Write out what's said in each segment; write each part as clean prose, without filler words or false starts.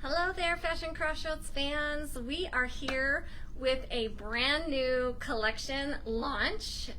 Hello there, Fashion Crossroads fans. We are here with a brand new collection launch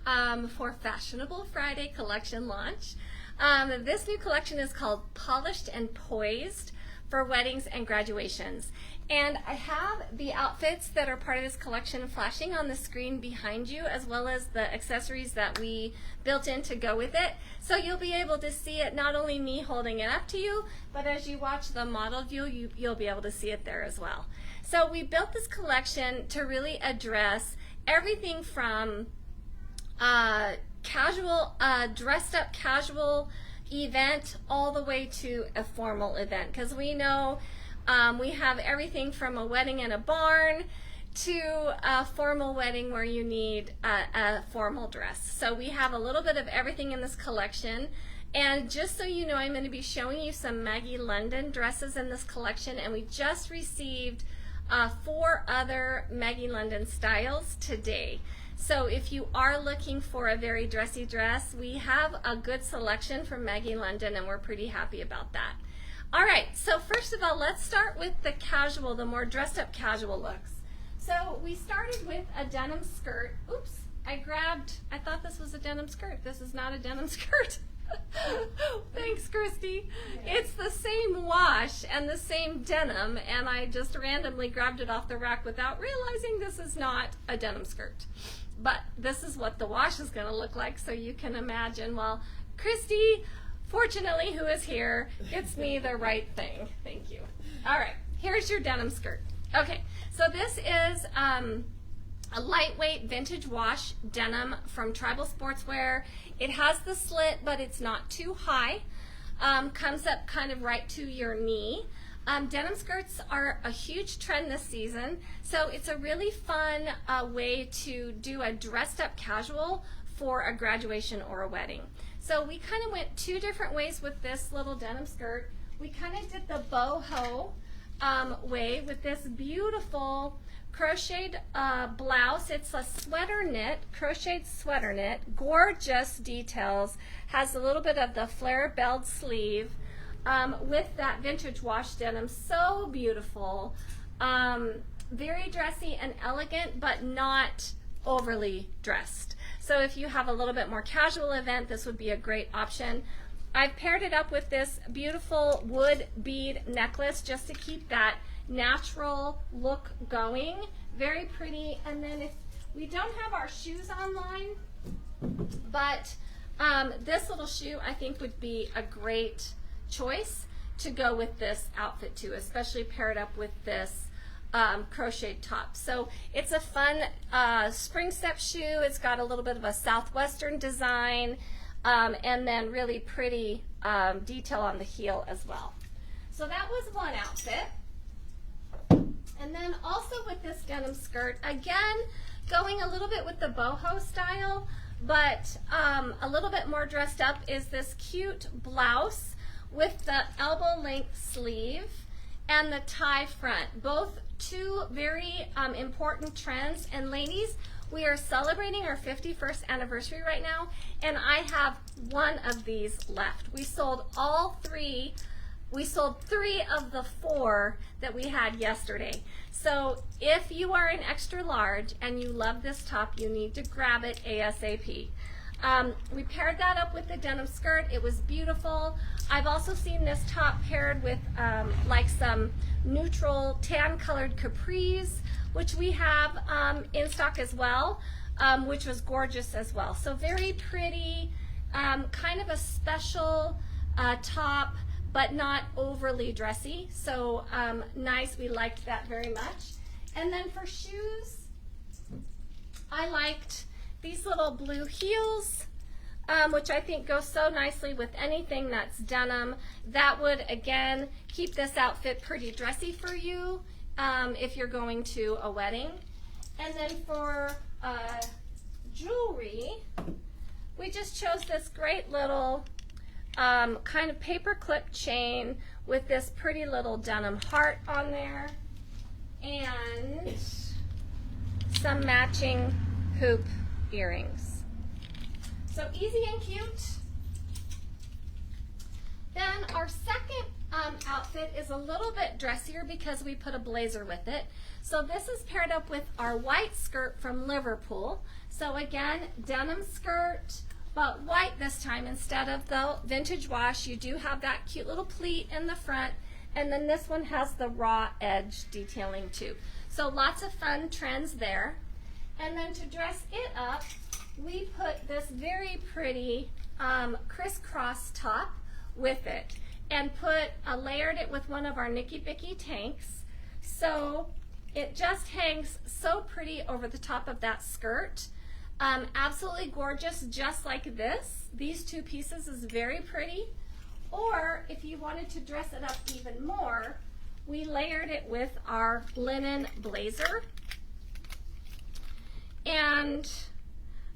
for Fashionable Friday collection launch. This new collection is called Polished and Poised for weddings and graduations. And I have the outfits that are part of this collection flashing on the screen behind you, as well as the accessories that we built in to go with it. So you'll be able to see it, not only me holding it up to you, but as you watch the model view, you'll be able to see it there as well. So we built this collection to really address everything from casual, dressed up casual event all the way to a formal event, because we know we have everything from a wedding in a barn to a formal wedding where you need a formal dress. So we have a little bit of everything in this collection. And just so you know, I'm going to be showing you some Maggy London dresses in this collection, and we just received 4 other Maggy London styles today. So if you are looking for a very dressy dress, we have a good selection from Maggy London, and we're pretty happy about that. All right, so first of all, let's start with the casual, the more dressed up casual looks. So we started with a denim skirt. Oops, I thought this was a denim skirt. This is not a denim skirt. Thanks, Christy. It's the same wash and the same denim, and I just randomly grabbed it off the rack without realizing this is not a denim skirt. But this is what the wash is going to look like, so you can imagine. Well, Christy, fortunately, who is here, gets me the right thing. Thank you. All right, here's your denim skirt. Okay, so this is a lightweight vintage wash denim from Tribal Sportswear. It has the slit, but it's not too high. Comes up kind of right to your knee. Denim skirts are a huge trend this season, so it's a really fun way to do a dressed up casual for a graduation or a wedding. So we kind of went 2 different ways with this little denim skirt. We kind of did the boho way with this beautiful crocheted blouse. It's a sweater knit, crocheted sweater knit, gorgeous details, has a little bit of the flare belled sleeve with that vintage wash denim, so beautiful, very dressy and elegant, but not overly dressed. So if you have a little bit more casual event, this would be a great option. I've paired it up with this beautiful wood bead necklace just to keep that natural look going. Very pretty. And then if we don't have our shoes online, but this little shoe I think would be a great choice to go with this outfit too, especially paired up with this crocheted top. So it's a fun spring step shoe. It's got a little bit of a southwestern design, and then really pretty detail on the heel as well. So that was one outfit. And then also with this denim skirt, again, going a little bit with the boho style, but a little bit more dressed up, is this cute blouse with the elbow length sleeve and the tie front. Both 2 very important trends. And ladies, we are celebrating our 51st anniversary right now, and I have 1 of these left. We sold all 3. We sold 3 of the 4 that we had yesterday. So if you are an extra large and you love this top, you need to grab it ASAP. We paired that up with the denim skirt. It was beautiful. I've also seen this top paired with like some neutral tan colored capris, which we have in stock as well, which was gorgeous as well. So very pretty, kind of a special top, but not overly dressy. So nice, we liked that very much. And then for shoes, I liked these little blue heels, which I think go so nicely with anything that's denim. That would, again, keep this outfit pretty dressy for you if you're going to a wedding. And then for jewelry, we just chose this great little kind of paper clip chain with this pretty little denim heart on there, and some matching hoop earrings. So easy and cute. Then our second outfit outfit is a little bit dressier because we put a blazer with it. So this is paired up with our white skirt from Liverpool. So again, denim skirt, but white this time instead of the vintage wash. You do have that cute little pleat in the front, and then this one has the raw edge detailing too. So lots of fun trends there. And then to dress it up, we put this very pretty crisscross top with it, and layered it with one of our Nicky Bicky tanks. So it just hangs so pretty over the top of that skirt. Absolutely gorgeous, just like this. These two pieces is very pretty. Or if you wanted to dress it up even more, we layered it with our linen blazer. And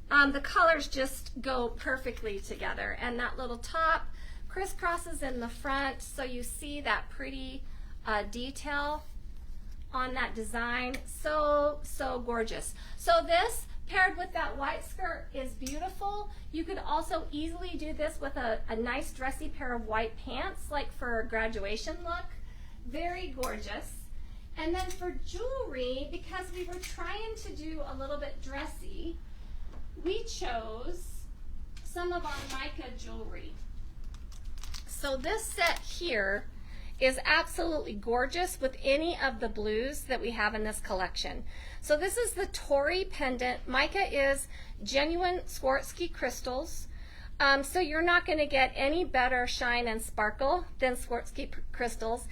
the colors just go perfectly together. And that little top crisscrosses in the front, so you see that pretty detail on that design. So gorgeous. So this paired with that white skirt is beautiful. You could also easily do this with a nice dressy pair of white pants, like for a graduation look. Very gorgeous. And then for jewelry, because we were trying to do a little bit dressy, we chose some of our mica jewelry. So this set here is absolutely gorgeous with any of the blues that we have in this collection. So this is the Tory pendant. Mica is genuine Swarovski crystals. So you're not going to get any better shine and sparkle than Swarovski crystals.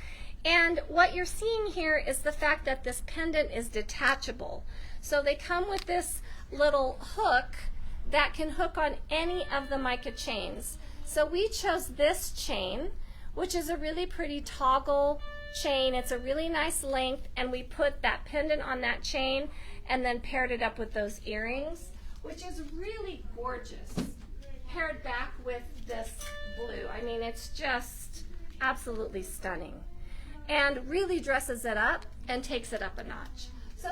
And what you're seeing here is the fact that this pendant is detachable. So they come with this little hook that can hook on any of the mica chains. So we chose this chain, which is a really pretty toggle chain. It's a really nice length, and we put that pendant on that chain and then paired it up with those earrings, which is really gorgeous, paired back with this blue. I mean, it's just absolutely stunning and really dresses it up and takes it up a notch. So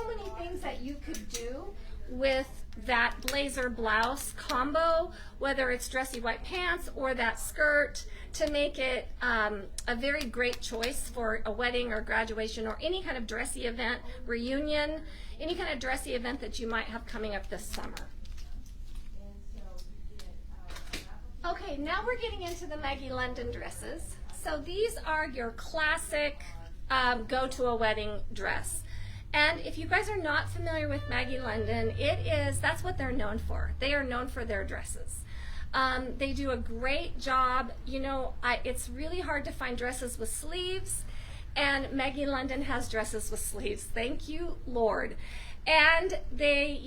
many things that you could do with that blazer blouse combo, whether it's dressy white pants or that skirt, to make it a very great choice for a wedding or graduation or any kind of dressy event, reunion, any kind of dressy event that you might have coming up this summer. Okay, now we're getting into the Maggy London dresses. So these are your classic go to a wedding dress. And if you guys are not familiar with Maggy London, that's what they're known for. They are known for their dresses. They do a great job. You know, it's really hard to find dresses with sleeves, and Maggy London has dresses with sleeves. Thank you, Lord. And they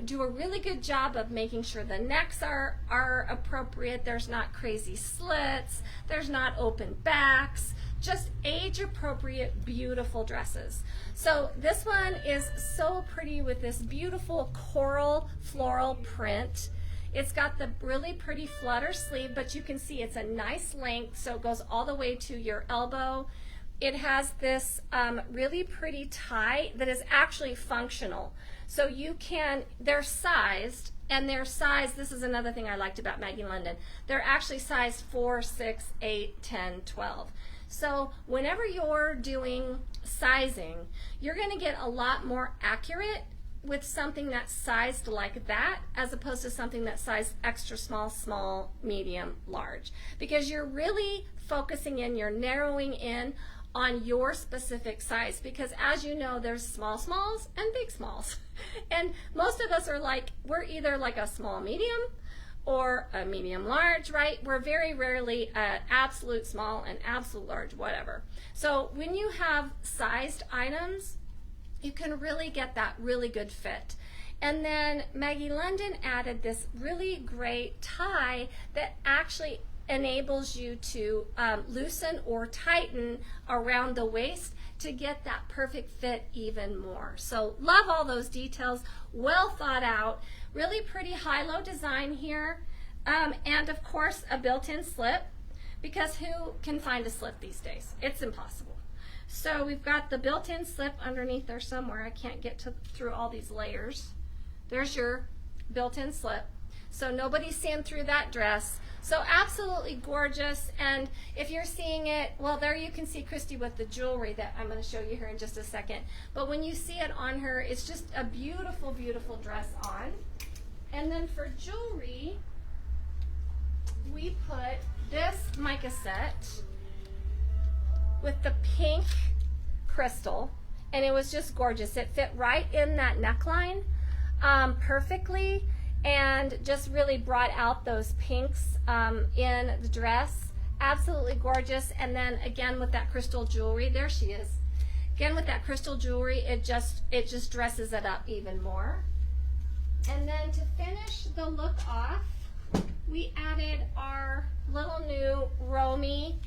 do a really good job of making sure the necks are appropriate. There's not crazy slits. There's not open backs. Just age-appropriate, beautiful dresses. So this one is so pretty with this beautiful coral floral print. It's got the really pretty flutter sleeve, but you can see it's a nice length, so it goes all the way to your elbow. It has this really pretty tie that is actually functional. So they're sized, and this is another thing I liked about Maggy London. They're actually sized 4, 6, 8, 10, 12. So whenever you're doing sizing, you're going to get a lot more accurate with something that's sized like that, as opposed to something that's sized extra small, small, medium, large. Because you're really focusing in, you're narrowing in on your specific size. Because as you know, there's small smalls and big smalls. And most of us we're either like a small medium or a medium large, right? We're very rarely absolute small and absolute large, whatever. So when you have sized items, you can really get that really good fit. And then Maggy London added this really great tie that actually enables you to loosen or tighten around the waist to get that perfect fit even more. So love all those details, well thought out, really pretty high-low design here, and of course a built-in slip, because who can find a slip these days? It's impossible. So we've got the built-in slip underneath there somewhere. I can't get through all these layers. There's your built-in slip. so nobody's seeing through that dress. So absolutely gorgeous. And if you're seeing it, well, there you can see Christy with the jewelry that I'm going to show you here in just a second. But when you see it on her, it's just a beautiful, beautiful dress on. And then for jewelry, we put this mica set with the pink crystal, and it was just gorgeous. It fit right in that neckline perfectly, and just really brought out those pinks in the dress. Absolutely gorgeous. And then again with that crystal jewelry, there she is. Again with that crystal jewelry, it just dresses it up even more. And then to finish the look off, we added our little new Romy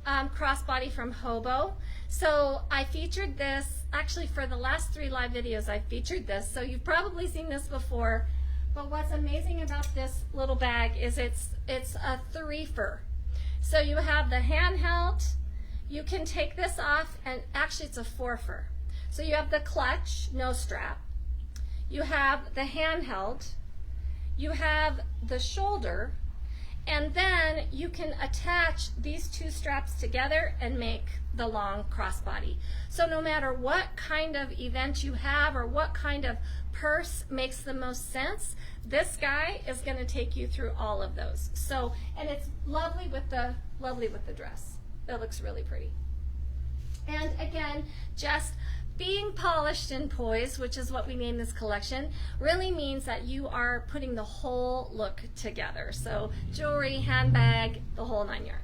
crossbody from Hobo. So I featured this, actually for the last 3 live videos I featured this, so you've probably seen this before. But what's amazing about this little bag is it's a 3-fer. So you have the handheld, you can take this off, and actually it's a 4-fer. So you have the clutch, no strap. You have the handheld, you have the shoulder, and then you can attach these 2 straps together and make the long crossbody. So no matter what kind of event you have or what kind of purse makes the most sense, this guy is going to take you through all of those. So, and it's lovely with the dress. It looks really pretty. And again, just being polished and poised, which is what we named this collection, really means that you are putting the whole look together. So jewelry, handbag, the whole 9 yards.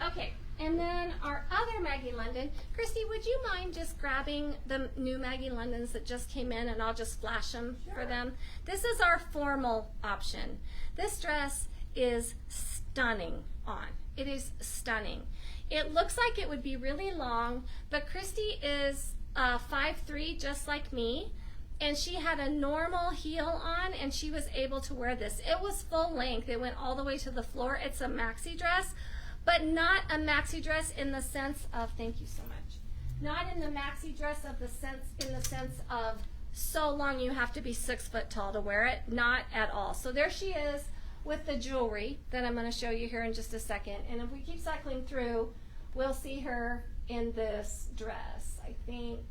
Okay, and then our other Maggy London. Christy, would you mind just grabbing the new Maggy Londons that just came in, and I'll just flash them for them? This is our formal option. This dress is stunning on. It is stunning. It looks like it would be really long, but Christy is 5'3", just like me, and she had a normal heel on, and she was able to wear this. It was full length. It went all the way to the floor. It's a maxi dress, but not a maxi dress in the sense of, thank you so much, not in the maxi dress of in the sense of so long you have to be 6 foot tall to wear it. Not at all. So there she is with the jewelry that I'm going to show you here in just a second. And if we keep cycling through, we'll see her in this dress. I think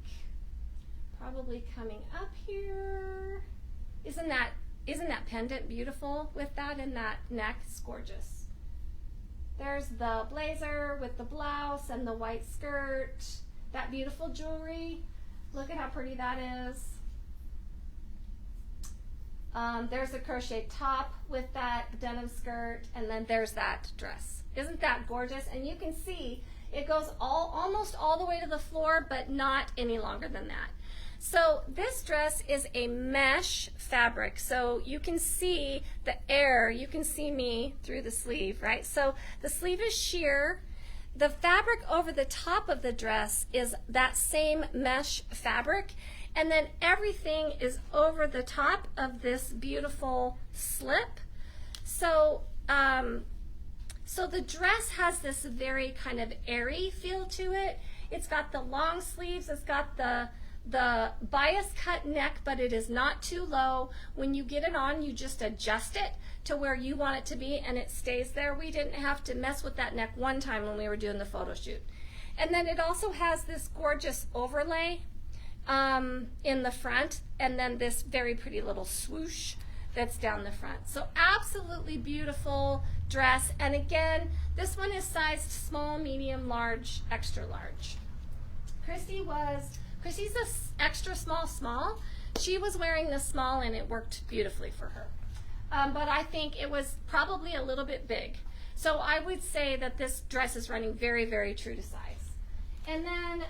probably coming up here. Isn't that pendant beautiful with that in that neck? It's gorgeous. There's the blazer with the blouse and the white skirt. That beautiful jewelry. Look at how pretty that is. There's a crochet top with that denim skirt, and then there's that dress. Isn't that gorgeous? And you can see it goes almost all the way to the floor, but not any longer than that. So this dress is a mesh fabric, so you can see the air, you can see me through the sleeve, right? So the sleeve is sheer. The fabric over the top of the dress is that same mesh fabric, and then everything is over the top of this beautiful slip. So so the dress has this very kind of airy feel to it. It's got the long sleeves, it's got the bias cut neck, but it is not too low. When you get it on, you just adjust it to where you want it to be, and it stays there. We didn't have to mess with that neck one time when we were doing the photo shoot. And then it also has this gorgeous overlay in the front, and then this very pretty little swoosh that's down the front. So absolutely beautiful dress. And again, this one is sized small, medium, large, extra large. Christy's a extra small. She was wearing the small, and it worked beautifully for her. But I think it was probably a little bit big. So I would say that this dress is running very, very true to size. And then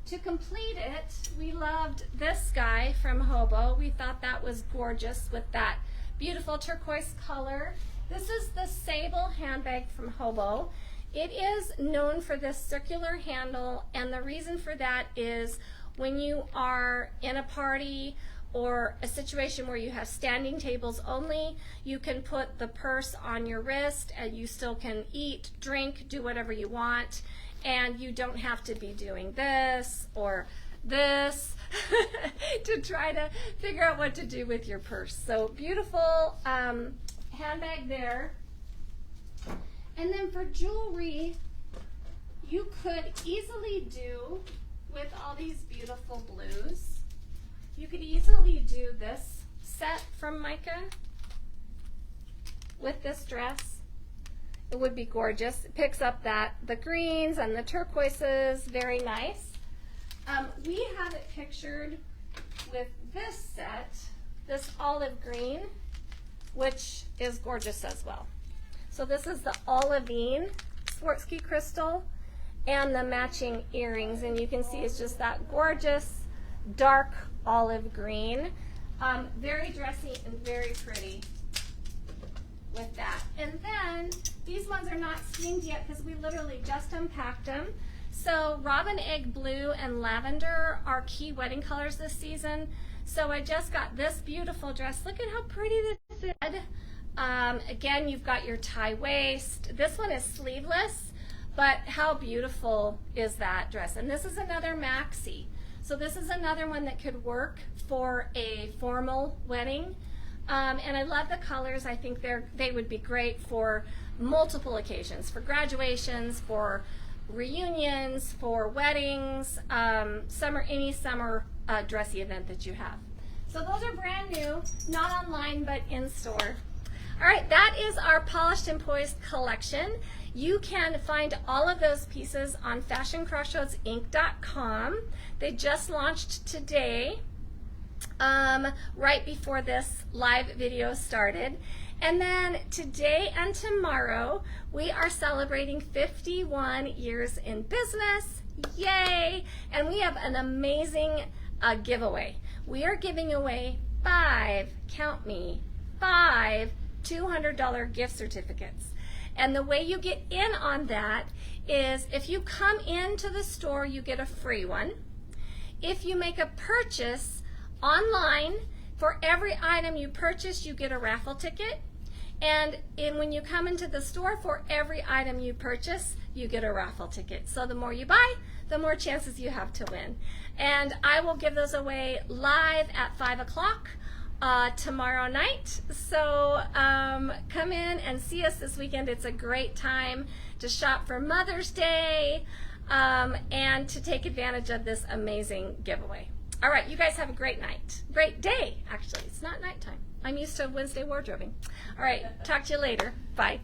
to complete it, we loved this guy from Hobo. We thought that was gorgeous with that beautiful turquoise color. This is the Sable handbag from Hobo. It is known for this circular handle, and the reason for that is when you are in a party or a situation where you have standing tables only, you can put the purse on your wrist and you still can eat, drink, do whatever you want, and you don't have to be doing this or this, to try to figure out what to do with your purse. So beautiful handbag there. And then for jewelry, you could easily do, with all these beautiful blues, you could easily do this set from Micah with this dress. It would be gorgeous. It picks up the greens and the turquoises, very nice. We have it pictured with this set, this olive green, which is gorgeous as well. So this is the olivine Swarovski crystal and the matching earrings, and you can see it's just that gorgeous dark olive green. Very dressy and very pretty with that. And then these ones are not steamed yet because we literally just unpacked them. So robin egg blue and lavender are key wedding colors this season. So I just got this beautiful dress. Look at how pretty this is. Again, you've got your tie waist. This one is sleeveless, but how beautiful is that dress? And this is another maxi. So this is another one that could work for a formal wedding. And I love the colors. I think they would be great for multiple occasions, for graduations, for reunions, for weddings, any summer dressy event that you have. So those are brand new, not online, but in store. All right, that is our Polished and Poised collection. You can find all of those pieces on fashioncrossroadsinc.com. They just launched today, right before this live video started. And then today and tomorrow, we are celebrating 51 years in business. Yay! And we have an amazing giveaway. We are giving away 5, count me, 5 $200 gift certificates. And the way you get in on that is if you come into the store, you get a free one. If you make a purchase online, for every item you purchase, you get a raffle ticket. And when you come into the store, for every item you purchase, you get a raffle ticket. So the more you buy, the more chances you have to win. And I will give those away live at 5 o'clock tomorrow night. So come in and see us this weekend. It's a great time to shop for Mother's Day and to take advantage of this amazing giveaway. All right, you guys have a great night. Great day, actually. It's not nighttime. I'm used to Wednesday wardrobing. All right, talk to you later. Bye.